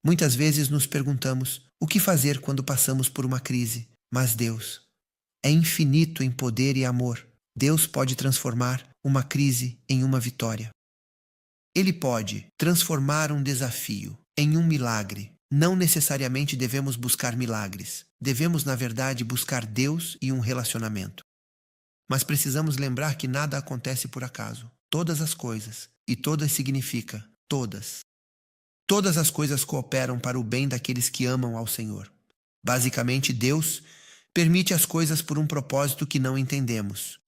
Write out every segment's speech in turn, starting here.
Muitas vezes nos perguntamos o que fazer quando passamos por uma crise, mas Deus é infinito em poder e amor. Deus pode transformar uma crise em uma vitória. Ele pode transformar um desafio em um milagre. Não necessariamente devemos buscar milagres. Devemos, na verdade, buscar Deus e um relacionamento. Mas precisamos lembrar que nada acontece por acaso. Todas as coisas, e todas significa todas. Todas as coisas cooperam para o bem daqueles que amam ao Senhor. Basicamente, Deus permite as coisas por um propósito que não entendemos.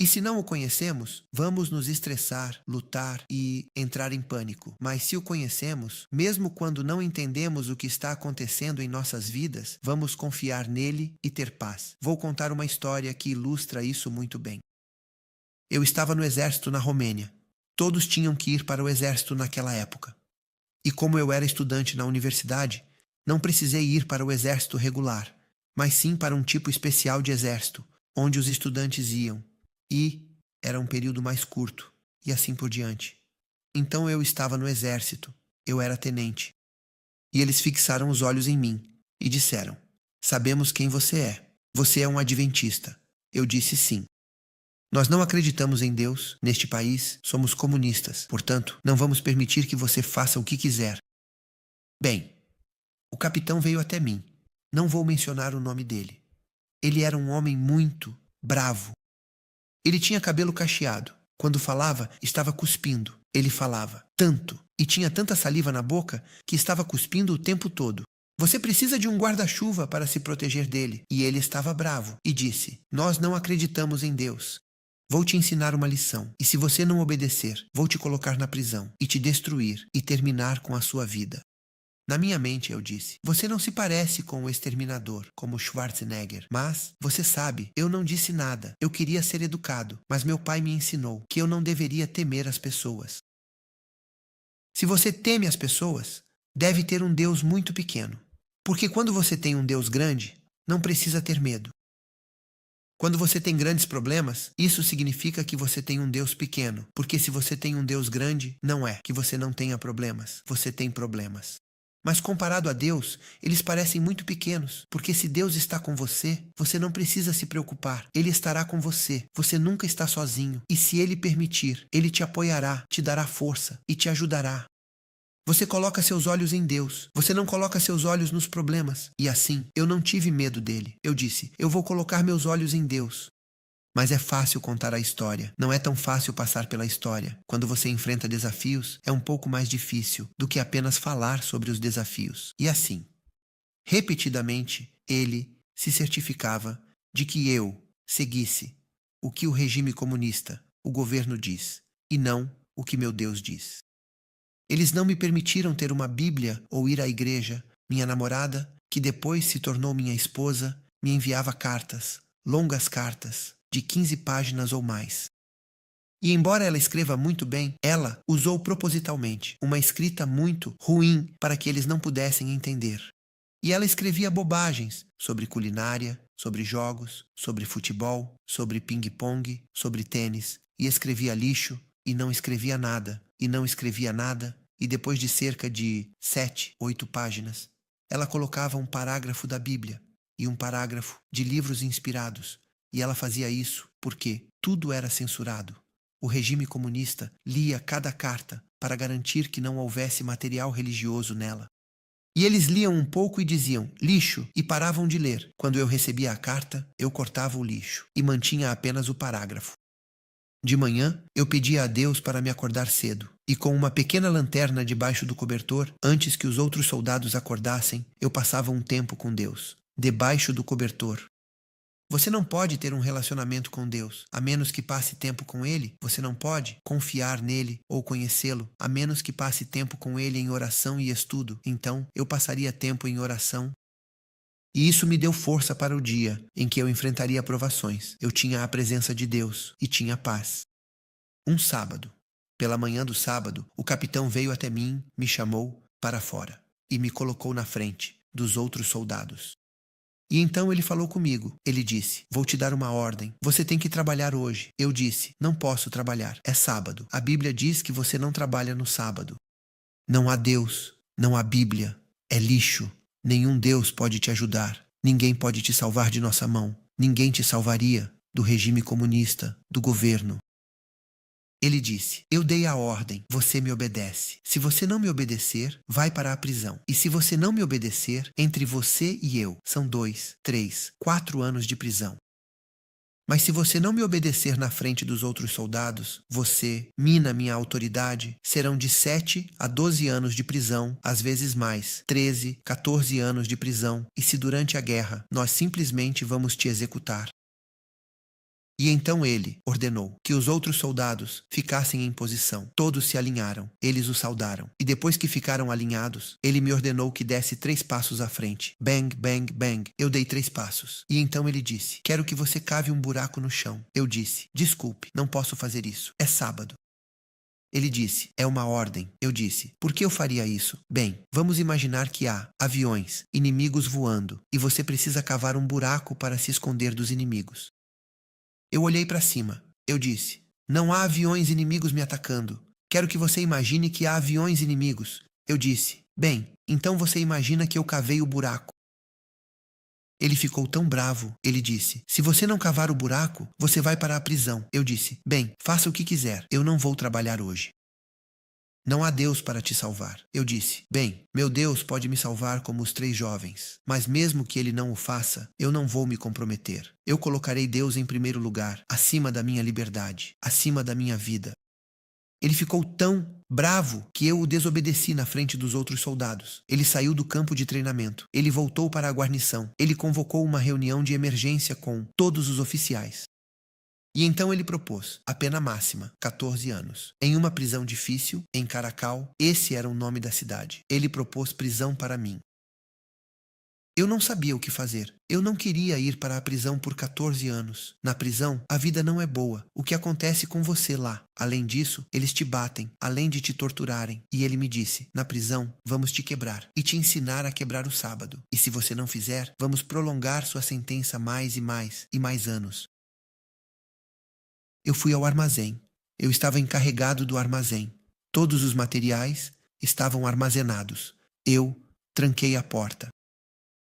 E se não o conhecemos, vamos nos estressar, lutar e entrar em pânico. Mas se o conhecemos, mesmo quando não entendemos o que está acontecendo em nossas vidas, vamos confiar nele e ter paz. Vou contar uma história que ilustra isso muito bem. Eu estava no exército na Romênia. Todos tinham que ir para o exército naquela época. E como eu era estudante na universidade, não precisei ir para o exército regular, mas sim para um tipo especial de exército, onde os estudantes iam. E era um período mais curto, e assim por diante. Então eu estava no exército, eu era tenente. E eles fixaram os olhos em mim e disseram: "Sabemos quem você é. Você é um adventista." Eu disse sim. "Nós não acreditamos em Deus, neste país, somos comunistas, portanto, não vamos permitir que você faça o que quiser." Bem, o capitão veio até mim. Não vou mencionar o nome dele. Ele era um homem muito bravo. Ele tinha cabelo cacheado. Quando falava, estava cuspindo. Ele falava tanto e tinha tanta saliva na boca que estava cuspindo o tempo todo. "Você precisa de um guarda-chuva para se proteger dele." E ele estava bravo e disse: "Nós não acreditamos em Deus. Vou te ensinar uma lição, e se você não obedecer, vou te colocar na prisão e te destruir e terminar com a sua vida." Na minha mente eu disse: "Você não se parece com o exterminador, como Schwarzenegger, mas, você sabe, eu não disse nada. Eu queria ser educado, mas meu pai me ensinou que eu não deveria temer as pessoas. Se você teme as pessoas, deve ter um Deus muito pequeno. Porque quando você tem um Deus grande, não precisa ter medo. Quando você tem grandes problemas, isso significa que você tem um Deus pequeno. Porque se você tem um Deus grande, não é que você não tenha problemas. Você tem problemas. Mas comparado a Deus, eles parecem muito pequenos, porque se Deus está com você, você não precisa se preocupar. Ele estará com você. Você nunca está sozinho. E se Ele permitir, Ele te apoiará, te dará força e te ajudará. Você coloca seus olhos em Deus. Você não coloca seus olhos nos problemas. E assim, eu não tive medo dele. Eu disse: eu vou colocar meus olhos em Deus. Mas é fácil contar a história. Não é tão fácil passar pela história. Quando você enfrenta desafios, é um pouco mais difícil do que apenas falar sobre os desafios. E assim, repetidamente, ele se certificava de que eu seguisse o que o regime comunista, o governo diz, e não o que meu Deus diz. Eles não me permitiram ter uma Bíblia ou ir à igreja. Minha namorada, que depois se tornou minha esposa, me enviava cartas, longas cartas, de 15 páginas ou mais. E embora ela escreva muito bem, ela usou propositalmente uma escrita muito ruim para que eles não pudessem entender. E ela escrevia bobagens sobre culinária, sobre jogos, sobre futebol, sobre ping-pong, sobre tênis, e escrevia lixo, e não escrevia nada, e não escrevia nada, e depois de cerca de 7, 8 páginas, ela colocava um parágrafo da Bíblia e um parágrafo de livros inspirados. E ela fazia isso porque tudo era censurado. O regime comunista lia cada carta para garantir que não houvesse material religioso nela. E eles liam um pouco e diziam lixo e paravam de ler. Quando eu recebia a carta, eu cortava o lixo e mantinha apenas o parágrafo. De manhã, eu pedia a Deus para me acordar cedo, e com uma pequena lanterna debaixo do cobertor, antes que os outros soldados acordassem, eu passava um tempo com Deus, debaixo do cobertor. Você não pode ter um relacionamento com Deus, a menos que passe tempo com Ele. Você não pode confiar nele ou conhecê-lo, a menos que passe tempo com Ele em oração e estudo. Então, eu passaria tempo em oração. E isso me deu força para o dia em que eu enfrentaria provações. Eu tinha a presença de Deus e tinha paz. Um sábado, pela manhã do sábado, o capitão veio até mim, me chamou para fora e me colocou na frente dos outros soldados. E então ele falou comigo. Ele disse: vou te dar uma ordem. Você tem que trabalhar hoje. Eu disse: não posso trabalhar. É sábado. A Bíblia diz que você não trabalha no sábado. Não há Deus Não há Bíblia. É lixo. Nenhum Deus pode te ajudar. Ninguém pode te salvar de nossa mão. Ninguém te salvaria do regime comunista, do governo. Ele disse: eu dei a ordem, você me obedece. Se você não me obedecer, vai para a prisão. E se você não me obedecer, entre você e eu são 2, 3, 4 anos de prisão. Mas se você não me obedecer na frente dos outros soldados, você, mina minha autoridade, serão de 7 a 12 anos de prisão, às vezes mais, 13, 14 anos de prisão, e se durante a guerra nós simplesmente vamos te executar. E então ele ordenou que os outros soldados ficassem em posição. Todos se alinharam, eles o saudaram. E depois que ficaram alinhados, ele me ordenou que desse 3 passos à frente. Bang, bang, bang. Eu dei 3 passos. E então ele disse: quero que você cave um buraco no chão. Eu disse: desculpe, não posso fazer isso. É sábado. Ele disse: é uma ordem. Eu disse: por que eu faria isso? Bem, vamos imaginar que há aviões, inimigos voando, e você precisa cavar um buraco para se esconder dos inimigos. Eu olhei para cima. Eu disse: não há aviões inimigos me atacando. Quero que você imagine que há aviões inimigos. Eu disse: bem, então você imagina que eu cavei o buraco. Ele ficou tão bravo. Ele disse: se você não cavar o buraco, você vai para a prisão. Eu disse: bem, faça o que quiser. Eu não vou trabalhar hoje. Não há Deus para te salvar. Eu disse: bem, meu Deus pode me salvar como os 3 jovens, mas mesmo que ele não o faça, eu não vou me comprometer. Eu colocarei Deus em primeiro lugar, acima da minha liberdade, acima da minha vida. Ele ficou tão bravo que eu o desobedeci na frente dos outros soldados. Ele saiu do campo de treinamento. Ele voltou para a guarnição. Ele convocou uma reunião de emergência com todos os oficiais. E então ele propôs a pena máxima, 14 anos. Em uma prisão difícil, em Caracal, esse era o nome da cidade. Ele propôs prisão para mim. Eu não sabia o que fazer. Eu não queria ir para a prisão por 14 anos. Na prisão, a vida não é boa. O que acontece com você lá? Além disso, eles te batem, além de te torturarem. E ele me disse: na prisão, vamos te quebrar e te ensinar a quebrar o sábado. E se você não fizer, vamos prolongar sua sentença mais e mais anos. Eu fui ao armazém. Eu estava encarregado do armazém. Todos os materiais estavam armazenados. Eu tranquei a porta.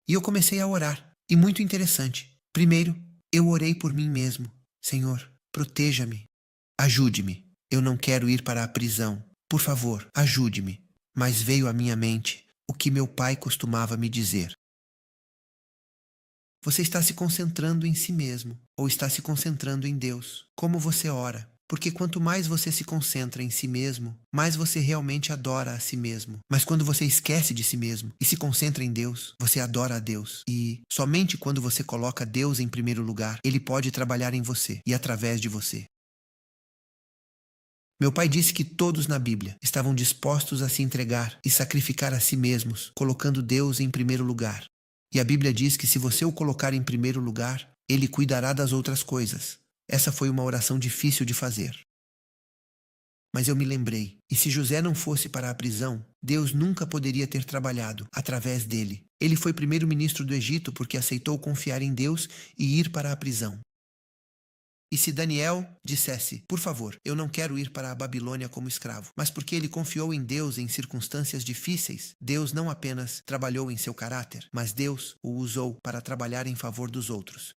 E eu comecei a orar. E muito interessante. Primeiro, eu orei por mim mesmo. Senhor, proteja-me. Ajude-me. Eu não quero ir para a prisão. Por favor, ajude-me. Mas veio à minha mente o que meu pai costumava me dizer. Você está se concentrando em si mesmo, ou está se concentrando em Deus? Como você ora? Porque quanto mais você se concentra em si mesmo, mais você realmente adora a si mesmo. Mas quando você esquece de si mesmo e se concentra em Deus, você adora a Deus. E somente quando você coloca Deus em primeiro lugar, Ele pode trabalhar em você e através de você. Meu pai disse que todos na Bíblia estavam dispostos a se entregar e sacrificar a si mesmos, colocando Deus em primeiro lugar. E a Bíblia diz que se você o colocar em primeiro lugar, Ele cuidará das outras coisas. Essa foi uma oração difícil de fazer. Mas eu me lembrei, e se José não fosse para a prisão, Deus nunca poderia ter trabalhado através dele. Ele foi primeiro-ministro do Egito porque aceitou confiar em Deus e ir para a prisão. E se Daniel dissesse: por favor, eu não quero ir para a Babilônia como escravo, mas porque ele confiou em Deus em circunstâncias difíceis, Deus não apenas trabalhou em seu caráter, mas Deus o usou para trabalhar em favor dos outros.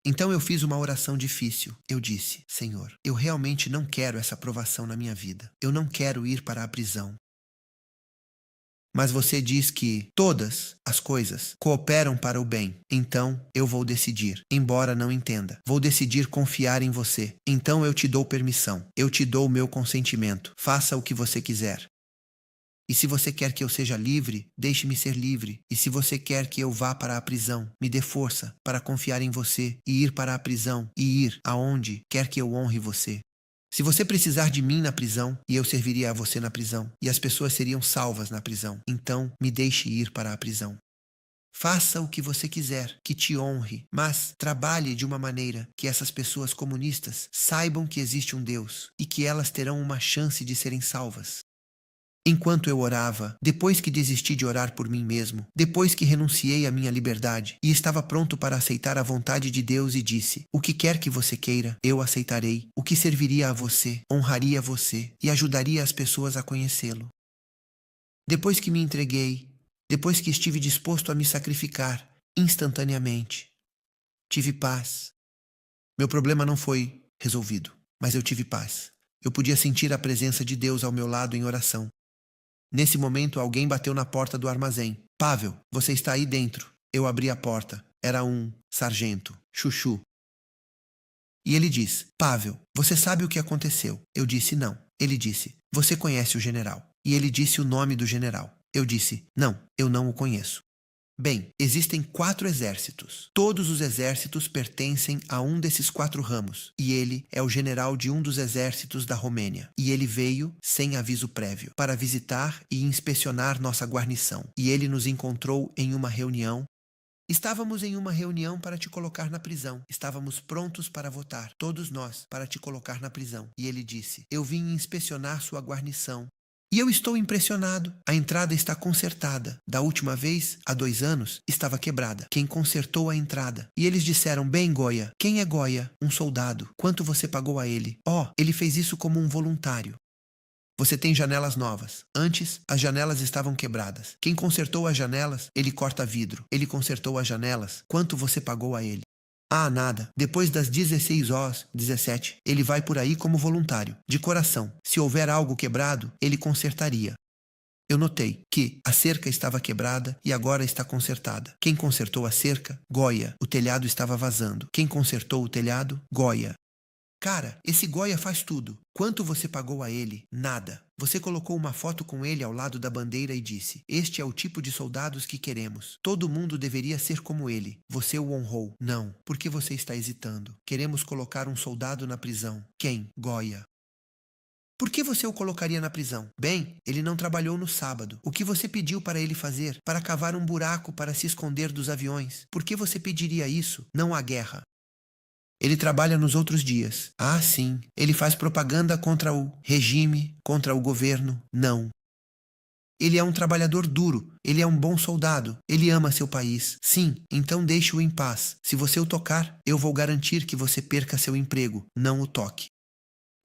Então eu fiz uma oração difícil. Eu disse: Senhor, eu realmente não quero essa provação na minha vida. Eu não quero ir para a prisão. Mas você diz que todas as coisas cooperam para o bem. Então eu vou decidir, embora não entenda. Vou decidir confiar em você. Então eu te dou permissão. Eu te dou o meu consentimento. Faça o que você quiser. E se você quer que eu seja livre, deixe-me ser livre. E se você quer que eu vá para a prisão, me dê força para confiar em você e ir para a prisão e ir aonde quer que eu honre você. Se você precisar de mim na prisão, e eu serviria a você na prisão, e as pessoas seriam salvas na prisão, então me deixe ir para a prisão. Faça o que você quiser, que te honre, mas trabalhe de uma maneira que essas pessoas comunistas saibam que existe um Deus e que elas terão uma chance de serem salvas. Enquanto eu orava, depois que desisti de orar por mim mesmo, depois que renunciei à minha liberdade e estava pronto para aceitar a vontade de Deus e disse: o que quer que você queira, eu aceitarei. O que serviria a você, honraria você e ajudaria as pessoas a conhecê-lo. Depois que me entreguei, depois que estive disposto a me sacrificar instantaneamente, tive paz. Meu problema não foi resolvido, mas eu tive paz. Eu podia sentir a presença de Deus ao meu lado em oração. Nesse momento, alguém bateu na porta do armazém. Pavel, você está aí dentro. Eu abri a porta. Era um sargento, Chuchu. E ele diz: Pavel, você sabe o que aconteceu? Eu disse: não. Ele disse: você conhece o general. E ele disse o nome do general. Eu disse: não, eu não o conheço. Bem, existem 4 exércitos. Todos os exércitos pertencem a um desses 4 ramos. E ele é o general de um dos exércitos da Romênia. E ele veio, sem aviso prévio, para visitar e inspecionar nossa guarnição. E ele nos encontrou em uma reunião. Estávamos em uma reunião para te colocar na prisão. Estávamos prontos para votar, todos nós, para te colocar na prisão. E ele disse: eu vim inspecionar sua guarnição. E eu estou impressionado. A entrada está consertada. Da última vez, há 2 anos, estava quebrada. Quem consertou a entrada? E eles disseram: bem, Goya. Quem é Goya? Um soldado. Quanto você pagou a ele? Oh, ele fez isso como um voluntário. Você tem janelas novas. Antes, as janelas estavam quebradas. Quem consertou as janelas? Ele corta vidro. Ele consertou as janelas. Quanto você pagou a ele? Ah, nada. Depois das 16 horas, 17, ele vai por aí como voluntário, de coração. Se houver algo quebrado, ele consertaria. Eu notei que a cerca estava quebrada e agora está consertada. Quem consertou a cerca? Goya. O telhado estava vazando. Quem consertou o telhado? Goya. Cara, esse Goya faz tudo. Quanto você pagou a ele? Nada. Você colocou uma foto com ele ao lado da bandeira e disse: este é o tipo de soldados que queremos. Todo mundo deveria ser como ele. Você o honrou. Não. Por que você está hesitando? Queremos colocar um soldado na prisão. Quem? Goya. Por que você o colocaria na prisão? Bem, ele não trabalhou no sábado. O que você pediu para ele fazer? Para cavar um buraco para se esconder dos aviões. Por que você pediria isso? Não há guerra. Ele trabalha nos outros dias. Ah, sim. Ele faz propaganda contra o regime, contra o governo. Não. Ele é um trabalhador duro. Ele é um bom soldado. Ele ama seu país. Sim, então deixe-o em paz. Se você o tocar, eu vou garantir que você perca seu emprego. Não o toque.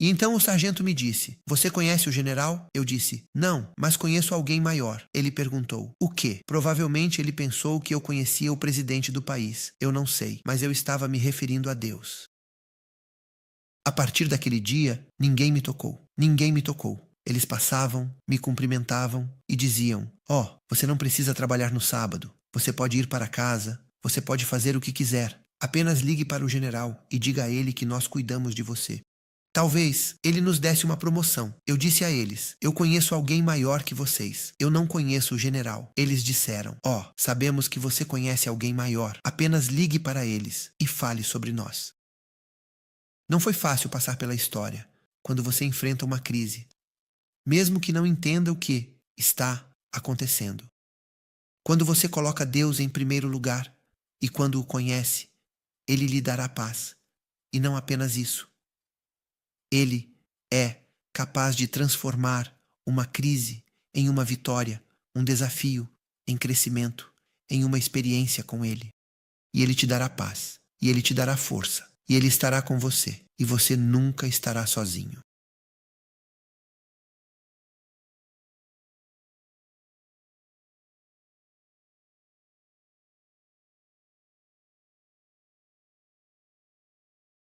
E então o sargento me disse: você conhece o general? Eu disse: não, mas conheço alguém maior. Ele perguntou: o quê? Provavelmente ele pensou que eu conhecia o presidente do país. Eu não sei, mas eu estava me referindo a Deus. A partir daquele dia, ninguém me tocou. Ninguém me tocou. Eles passavam, me cumprimentavam e diziam: ó, você não precisa trabalhar no sábado. Você pode ir para casa. Você pode fazer o que quiser. Apenas ligue para o general e diga a ele que nós cuidamos de você. Talvez ele nos desse uma promoção. Eu disse a eles: eu conheço alguém maior que vocês. Eu não conheço o general. Eles disseram: ó, sabemos que você conhece alguém maior. Apenas ligue para eles e fale sobre nós. Não foi fácil passar pela história quando você enfrenta uma crise, mesmo que não entenda o que está acontecendo. Quando você coloca Deus em primeiro lugar e quando o conhece, ele lhe dará paz. E não apenas isso. Ele é capaz de transformar uma crise em uma vitória, um desafio em crescimento, em uma experiência com Ele. E Ele te dará paz, e Ele te dará força, e Ele estará com você, e você nunca estará sozinho.